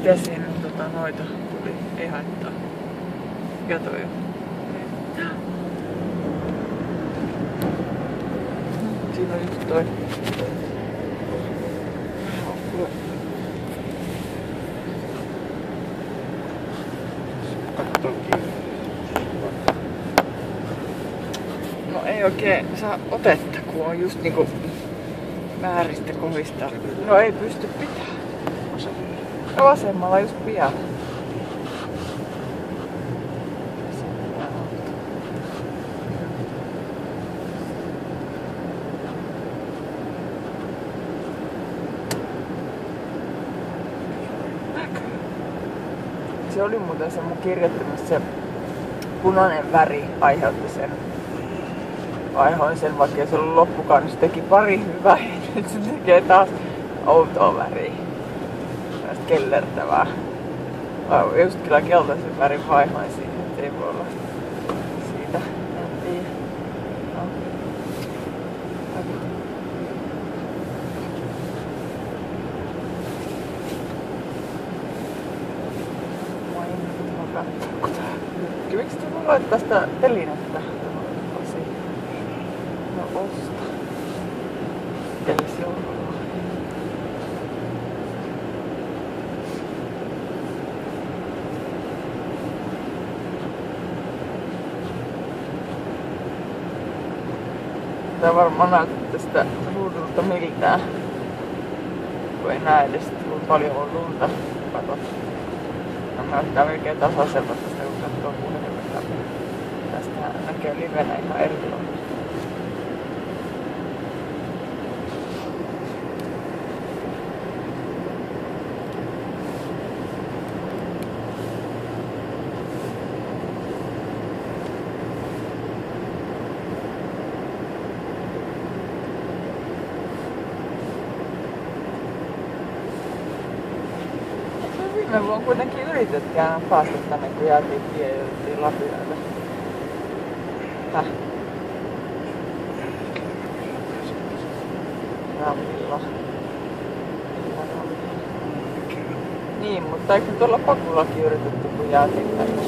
Mitä siinä noita tuli? Ei haittaa. Mikä toi on? Siinä on just toi. No ei oikein saa otetta, kun on just niinku vääristä kovista. No ei pysty pitää. No vasemmalla just pian. Se oli muuten se mun kirjoittamassa se punainen väri aiheutti sen. Aihoin sen, vaikka ei se ollut loppukaan, niin se teki pari hyvää ja nyt se tekee taas outoa väriä. Tällaista kellertävää. Just kyllä keltaisen värin vaihoin siihen, ettei voi olla siitä. En tiedä. No. Miksi te voi laittaa sitä telinettä? No osta. Eli se on. Tää varmaan näyttää sitä ruudulta miltään. Kun ei näe edes, kuinka paljon on lunta. Katot. Näyttää melkein tasaiselta tästä, kun katsoo puhelimen läpi. Tästähän näkee livenä ihan eri tavalla. Me voin kuitenkin yritetään päästä tänne, kun jäätiin tie ja jouduttiin Lapioille. Häh? Rammilla. Niin, mutta eikö tuolla Pakulakin yritetty, kun jäätiin tänne?